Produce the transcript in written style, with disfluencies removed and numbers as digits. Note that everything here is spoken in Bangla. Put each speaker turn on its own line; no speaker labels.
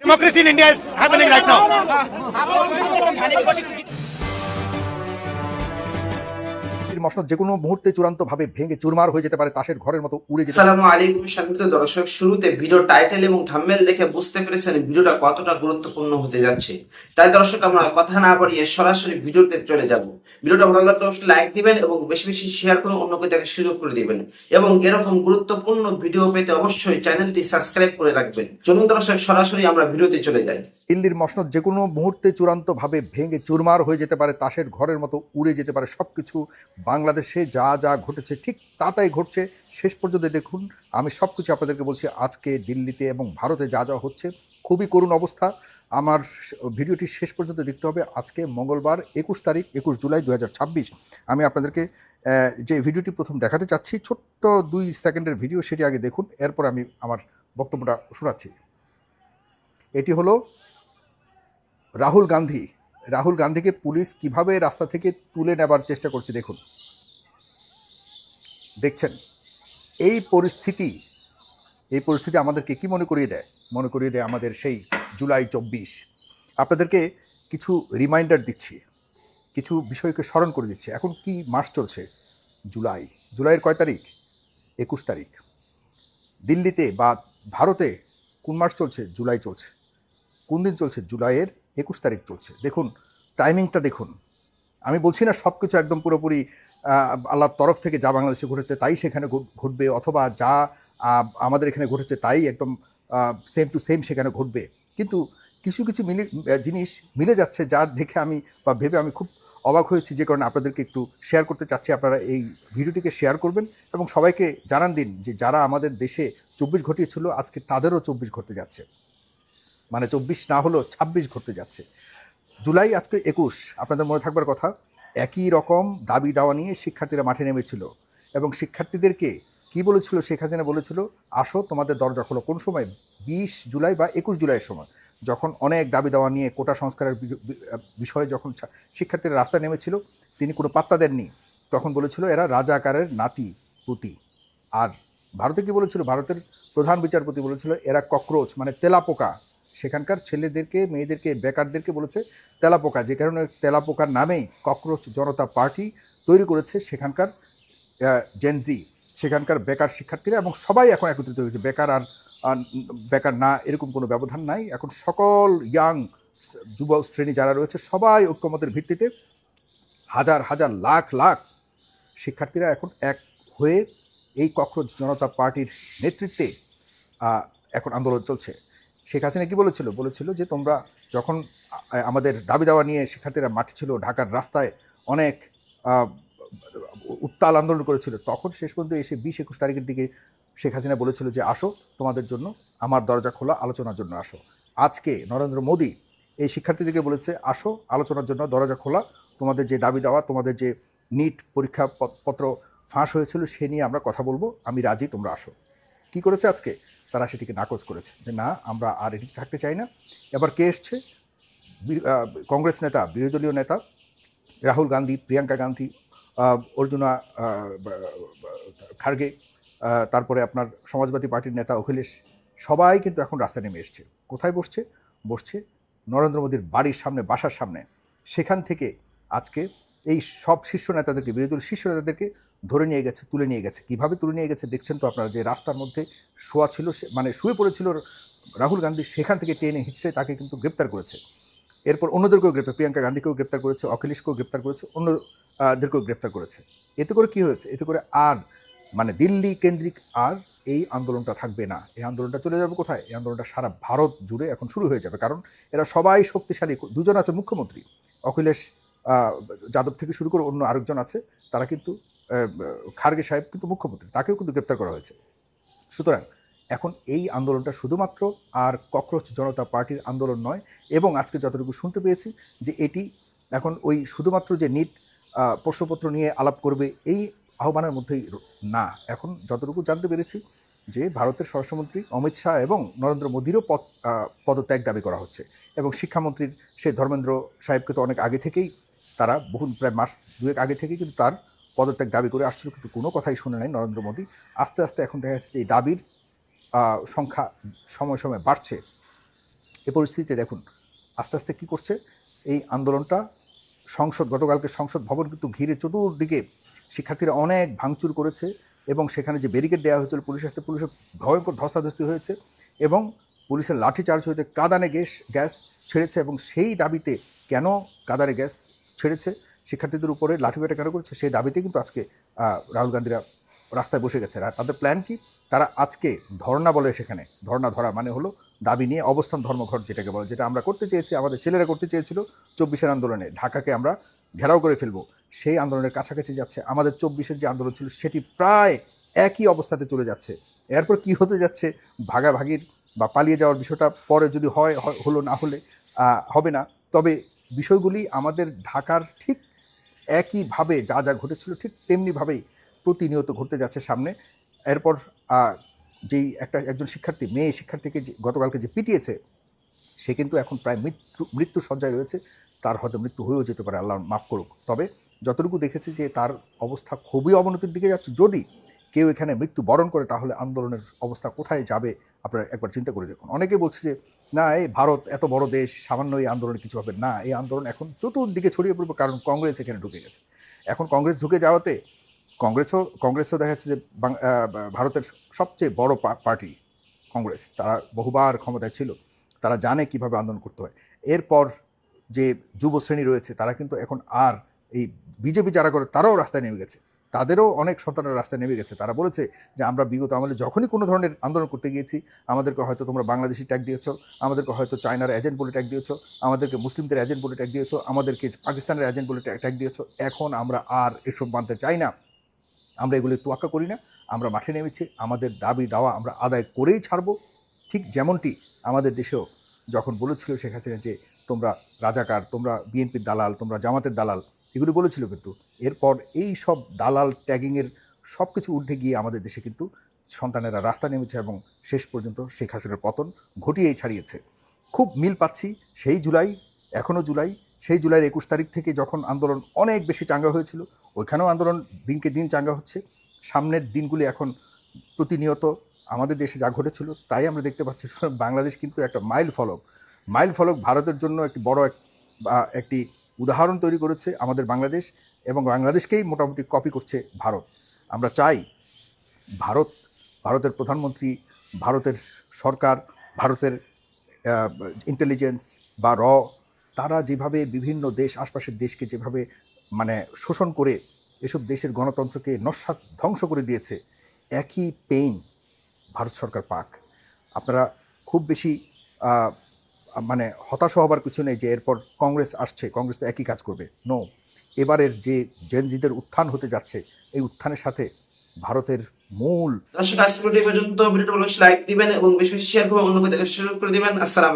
Democracy in India is happening right now.
মসনদ যে কোনো মুহূর্তে চূড়ান্তভাবে ভেঙে চুরমার হয়ে যেতে পারে, তাসের ঘরের মতো উড়ে যেতে পারে।
আসসালামু আলাইকুম সম্মানিত দর্শক, শুরুতে ভিডিও টাইটেল এবং থাম্বনেল দেখে বুঝতে পেরেছেন ভিডিওটা কতটা গুরুত্বপূর্ণ হতে যাচ্ছে। তাই দর্শক, আমরা কথা না বাড়িয়ে সরাসরি ভিডিওতে চলে যাব। ভিডিওটা ভালো লাগলে অবশ্যই লাইক দিবেন এবং বেশি বেশি শেয়ার করে অন্যকে দেখার সুযোগ করে দিবেন এবং এরকম গুরুত্বপূর্ণ ভিডিও পেতে অবশ্যই চ্যানেলটি সাবস্ক্রাইব করে রাখবেন। চলুন দর্শক, সরাসরি আমরা ভিডিওতে চলে যাই।
দিল্লির মসনদ যে কোনো মুহূর্তে চূড়ান্তভাবে ভেঙে চুরমার হয়ে যেতে পারে, তাসের ঘরের মতো উড়ে যেতে পারে। সব কিছু বাংলাদেশে যা যা ঘটেছে ঠিক তাই ঘটছে। শেষ পর্যন্ত দেখুন, আমি সব কিছু আপনাদেরকে বলছি। আজকে দিল্লিতে এবং ভারতে যা যা হচ্ছে খুবই করুণ অবস্থা। আমার ভিডিওটি শেষ পর্যন্ত দেখতে হবে। আজকে মঙ্গলবার 21 জুলাই 2026। আমি আপনাদেরকে যে ভিডিওটি প্রথম দেখাতে চাচ্ছি, ছোট্ট 2 সেকেন্ডের ভিডিও, সেটি আগে দেখুন, এরপর আমি আমার বক্তব্যটা শোনাচ্ছি। এটি হলো রাহুল গান্ধীকে পুলিশ কিভাবে রাস্তা থেকে তুলে নেবার চেষ্টা করছে। দেখছেন এই পরিস্থিতি আমাদেরকে কি মনে করিয়ে দেয় আমাদের সেই জুলাই 24। আপনাদেরকে কিছু রিমাইন্ডার দিচ্ছি, কিছু বিষয়কে স্মরণ করে দিচ্ছি। এখন কি মাস চলছে? জুলাইয়ের কয় তারিখ? 21 তারিখ। দিল্লিতে বা ভারতে কোন মাস চলছে? জুলাই চলছে। কোন দিন চলছে? জুলাইয়ের 21 তারিখ চলছে। দেখুন টাইমিংটা দেখুন। আমি বলছি না সব কিছু একদম পুরোপুরি আল্লাহর তরফ থেকে যা বাংলাদেশে ঘটেছে তাই সেখানে ঘটবে, অথবা যা আমাদের এখানে ঘটেছে তাই একদম সেম টু সেম সেখানে ঘটবে। কিন্তু কিছু জিনিস মিলে যাচ্ছে, যার দেখে আমি বা ভেবে আমি খুব অবাক হয়েছি, যে কারণে আপনাদেরকে একটু শেয়ার করতে চাচ্ছি। আপনারা এই ভিডিওটিকে শেয়ার করবেন এবং সবাইকে জানান দিন যে যারা আমাদের দেশে 24 ঘটিয়েছিল, আজকে তাদেরও 24 ঘটতে যাচ্ছে। মানে 24 না হলেও 26 ঘটতে যাচ্ছে। জুলাই আজকে 21। আপনাদের মনে থাকবার কথা, একই রকম দাবি দাওয়া নিয়ে শিক্ষার্থীরা মাঠে নেমেছিল এবং শিক্ষার্থীদেরকে কি বলেছিল? শেখ হাসিনা বলেছিল, আসো তোমাদের দরজা খোলো। কোন সময়? 20 জুলাই বা 21 জুলাইয়ের সময়, যখন অনেক দাবি দাওয়া নিয়ে কোটা সংস্কারের বিষয়ে যখন শিক্ষার্থীরা রাস্তায় নেমেছিল, তিনি কোনো পাত্তা দেননি। তখন বলেছিল এরা রাজাকারের নাতি পুতি। আর ভারতে কি বলেছিল? ভারতের প্রধান বিচারপতি বলেছিল এরা ককরোচ, মানে তেলাপোকা। সেখানকার ছেলেদেরকে, মেয়েদেরকে, বেকারদেরকে বলেছে তেলাপোকা, যে কারণে তেলাপোকার নামেই ককরোচ জনতা পার্টি তৈরি করেছে সেখানকার জেনজি, সেখানকার বেকার শিক্ষার্থীরা, এবং সবাই এখন একত্রিত হয়েছে। বেকার না এরকম কোনো ব্যবধান নাই। এখন সকল ইয়াং যুব শ্রেণী যারা রয়েছে সবাই ঐক্যমতের ভিত্তিতে হাজার হাজার লাখ লাখ শিক্ষার্থীরা এখন এক হয়ে এই ককরোচ জনতা পার্টির নেতৃত্বে এখন আন্দোলন চলছে। শেখ হাসিনা কি বলেছিল যে তোমরা যখন আমাদের দাবি দাওয়া নিয়ে শিক্ষার্থীরা মাঠে ছিল, ঢাকার রাস্তায় অনেক উত্তাল আন্দোলন করেছিল, তখন শেষ পর্যন্ত এসে 20-21 তারিখের দিকে শেখ হাসিনা বলেছিল যে আসো তোমাদের জন্য আমার দরজা খোলা, আলোচনার জন্য আসো। আজকে নরেন্দ্র মোদী এই শিক্ষার্থীদেরকে বলেছে আসো আলোচনার জন্য, দরজা খোলা, তোমাদের যে দাবি দাওয়া, তোমাদের যে নিট পরীক্ষা পত্র ফাঁস হয়েছিল সে নিয়ে আমরা কথা বলবো, আমি রাজি, তোমরা আসো। কি করেছে আজকে? তারা সেটিকে নাকচ করেছে যে না, আমরা আর এটি থাকতে চাই না। এবার কে এসছে? কংগ্রেস নেতা, বিরোধী দলীয় নেতা রাহুল গান্ধী, প্রিয়াঙ্কা গান্ধী, অর্জুনা খার্গে, তারপরে আপনার সমাজবাদী পার্টির নেতা অখিলেশ, সবাই কিন্তু এখন রাস্তায় নেমে এসছে। কোথায় বসছে নরেন্দ্র মোদীর বাড়ির সামনে, বাসার সামনে। সেখান থেকে আজকে এই সব শীর্ষ নেতাদেরকে, বিরোধী দলের শীর্ষ নেতাদেরকে ধরে নিয়ে গেছে, তুলে নিয়ে গেছে। কীভাবে তুলে নিয়ে গেছে দেখছেন তো আপনারা, যে রাস্তার মধ্যে শোয়া ছিল, মানে শুয়ে পড়েছিল রাহুল গান্ধী, সেখান থেকে টেনে হিঁচড়ে তাকে কিন্তু গ্রেপ্তার করেছে। এরপর অন্যদেরকেও গ্রেপ্তার, প্রিয়াঙ্কা গান্ধীকেও গ্রেপ্তার করেছে, অখিলেশকেও গ্রেপ্তার করেছে, অন্যদেরকেও গ্রেপ্তার করেছে। এতে করে কী হয়েছে? এতে করে আর মানে দিল্লি কেন্দ্রিক আর এই আন্দোলনটা থাকবে না। এই আন্দোলনটা চলে যাবে কোথায়? এই আন্দোলনটা সারা ভারত জুড়ে এখন শুরু হয়ে যাবে। কারণ এরা সবাই শক্তিশালী। দুজন আছে মুখ্যমন্ত্রী, অখিলেশ যাদব থেকে শুরু করে অন্য আরেকজন আছে, তারা কিন্তু খার্গে সাহেব কিন্তু মুখ্যমন্ত্রী, তাকেও কিন্তু গ্রেপ্তার করা হয়েছে। সুতরাং এখন এই আন্দোলনটা শুধুমাত্র আর ককরোচ জনতা পার্টির আন্দোলন নয়, এবং আজকে যতটুকু শুনতে পেয়েছি যে এটি এখন ওই শুধুমাত্র যে নিট প্রশ্নপত্র নিয়ে আলাপ করবে এই আহ্বানের মধ্যেই না। এখন যতটুকু জানতে পেরেছি যে ভারতের স্বরাষ্ট্রমন্ত্রী অমিত শাহ এবং নরেন্দ্র মোদীরও পদত্যাগ দাবি করা হচ্ছে, এবং শিক্ষামন্ত্রীর সেই ধর্মেন্দ্র সাহেবকে তো অনেক আগে থেকেই তারা প্রায় মাস 2 আগে থেকেই কিন্তু তার পদত্যাগ দাবি করে আসছিল, কিন্তু কোনো কথাই শুনে নাই নরেন্দ্র মোদী। আস্তে আস্তে এখন দেখা যাচ্ছে যে এই দাবির সংখ্যা সময় সময় বাড়ছে। এ পরিস্থিতিতে দেখুন আস্তে আস্তে কী করছে এই আন্দোলনটা। গতকালকে সংসদ ভবন কিন্তু ঘিরে চতুর্দিকে শিক্ষার্থীরা অনেক ভাঙচুর করেছে এবং সেখানে যে ব্যারিকেড দেওয়া হয়েছিল পুলিশের সাথে, পুলিশের ভয়ঙ্কর ধস্তাধস্তি হয়েছে এবং পুলিশের লাঠিচার্জ হয়েছে, কাঁদানে গ্যাস ছেড়েছে এবং সেই দাবিতে কেন কাঁদানে গ্যাস ছেড়েছে, শিক্ষার্থীদের উপরে লাঠিপেটা কেন করেছে, সেই দাবিতে কিন্তু আজকে রাহুল গান্ধীরা রাস্তায় বসে গেছে। আর তাদের প্ল্যান কি, তারা আজকে ধর্ণা বলে, সেখানে ধর্ণা ধরা মানে হলো দাবি নিয়ে অবস্থান ধর্মঘট যেটাকে বলে, যেটা আমরা করতে চেয়েছি, আমাদের ছেলেরা করতে চেয়েছিল 24-এর আন্দোলনে, ঢাকাকে আমরা ঘেরাও করে ফেলবো, সেই আন্দোলনের কাছাকাছি যাচ্ছে। আমাদের 24-এর যে আন্দোলন ছিল সেটি প্রায় একই অবস্থাতে চলে যাচ্ছে। এরপর কি হতে যাচ্ছে, ভাগাভাগির বা পালিয়ে যাওয়ার বিষয়টা পরে যদি হলো, না হলে হবে না। তবে বিষয়গুলি আমাদের ঢাকার ঠিক একইভাবে যা যা ঘটেছিল ঠিক তেমনিভাবেই প্রতিনিয়ত ঘটতে যাচ্ছে সামনে। এরপর যেই একজন শিক্ষার্থী, মেয়ে শিক্ষার্থীকে গতকালকে যে পিটিয়েছে, সে কিন্তু এখন প্রায় মৃত্যু সজ্জায় রয়েছে। তার হয়তো মৃত্যু হয়েও যেতে পারে, আল্লাহ মাফ করুক। তবে যতটুকু দেখেছি যে তার অবস্থা খুবই অবনতির দিকে যাচ্ছে। যদি কেউ এখানে মৃত্যু বরণ করে তাহলে আন্দোলনের অবস্থা কোথায় যাবে আপনারা একবার চিন্তা করে দেখুন। অনেকে বলছে যে না, এই ভারত এত বড় দেশ, সামান্য এই আন্দোলনে কিছু হবে না। এই আন্দোলন এখন চতুর্দিকে ছড়িয়ে পড়বে, কারণ কংগ্রেস এখানে ঢুকে গেছে। এখন কংগ্রেস ঢুকে যাওয়াতে কংগ্রেসও দেখা যাচ্ছে যে ভারতের সবচেয়ে বড় পার্টি কংগ্রেস, তারা বহুবার ক্ষমতায় ছিল, তারা জানে কিভাবে আন্দোলন করতে হয়। এরপর যে যুব শ্রেণী রয়েছে তারা কিন্তু এখন আর এই বিজেপি যারা করে তারাও রাস্তায় নেমে গেছে, তাদেরও অনেক সন্তানরা রাস্তায় নেমে গেছে। তারা বলেছে যে আমরা বিগত আমলে যখনই কোনো ধরনের আন্দোলন করতে গিয়েছি, আমাদেরকে হয়তো তোমরা বাংলাদেশি ট্যাগ দিয়েছ, আমাদেরকে হয়তো চায়নার এজেন্ট বলে ট্যাগ দিয়েছ, আমাদেরকে মুসলিমদের এজেন্ট বলে ট্যাগ দিয়েছ, আমাদেরকে পাকিস্তানের এজেন্ট বলে ট্যাগ দিয়েছ। এখন আমরা আর এসব মানতে চাই না, আমরা এগুলি তোয়াক্কা করি না, আমরা মাঠে নেমেছি, আমাদের দাবি দাওয়া আমরা আদায় করেই ছাড়ব। ঠিক যেমনটি আমাদের দেশেও যখন বলেছিল শেখ হাসিনা যে তোমরা রাজাকার, তোমরা বিএনপির দালাল, তোমরা জামাতের দালাল, এগুলি বলেছিল। কিন্তু এরপর এই সব দালাল ট্যাগিংয়ের সব কিছু ঊর্ধ্বে গিয়ে আমাদের দেশে কিন্তু সন্তানেরা রাস্তা নেমেছে এবং শেষ পর্যন্ত শেখ হাসিনার পতন ঘটিয়েই ছাড়িয়েছে। খুব মিল পাচ্ছি সেই জুলাই, এখনও জুলাই, সেই জুলাইয়ের 21 তারিখ থেকে যখন আন্দোলন অনেক বেশি চাঙ্গা হয়েছিল, ওইখানেও আন্দোলন দিনকে দিন চাঙ্গা হচ্ছে। সামনের দিনগুলি এখন প্রতিনিয়ত আমাদের দেশে যা ঘটেছিল তাই আমরা দেখতে পাচ্ছি। বাংলাদেশ কিন্তু একটা মাইল ফলক ভারতের জন্য একটি বড় একটি উদাহরণ তৈরি করেছে আমাদের বাংলাদেশ, এবং বাংলাদেশকেই মোটামুটি কপি করছে ভারত। আমরা চাই ভারতের প্রধানমন্ত্রী, ভারতের সরকার, ভারতের ইন্টেলিজেন্স বা তারা যেভাবে বিভিন্ন দেশ, আশপাশের দেশকে যেভাবে মানে শোষণ করে এসব দেশের গণতন্ত্রকে নস্যাৎ ধ্বংস করে দিয়েছে, একই পেইন ভারত সরকার পাক। আপনারা খুব বেশি মানে হতাশ হবার কিছু নেই যে এরপর কংগ্রেস আসছে, কংগ্রেস তো একই কাজ করবে। নো, এবারের যে জেনজিদের উত্থান হতে যাচ্ছে, এই উত্থানের সাথে ভারতের মূল।
দর্শক, আজকে পর্যন্ত ভিডিওটা লাইক দিবেন এবং বেশি বেশি শেয়ার করে অন্যকে দেখা শুরু করে দিবেন। আসসালাম।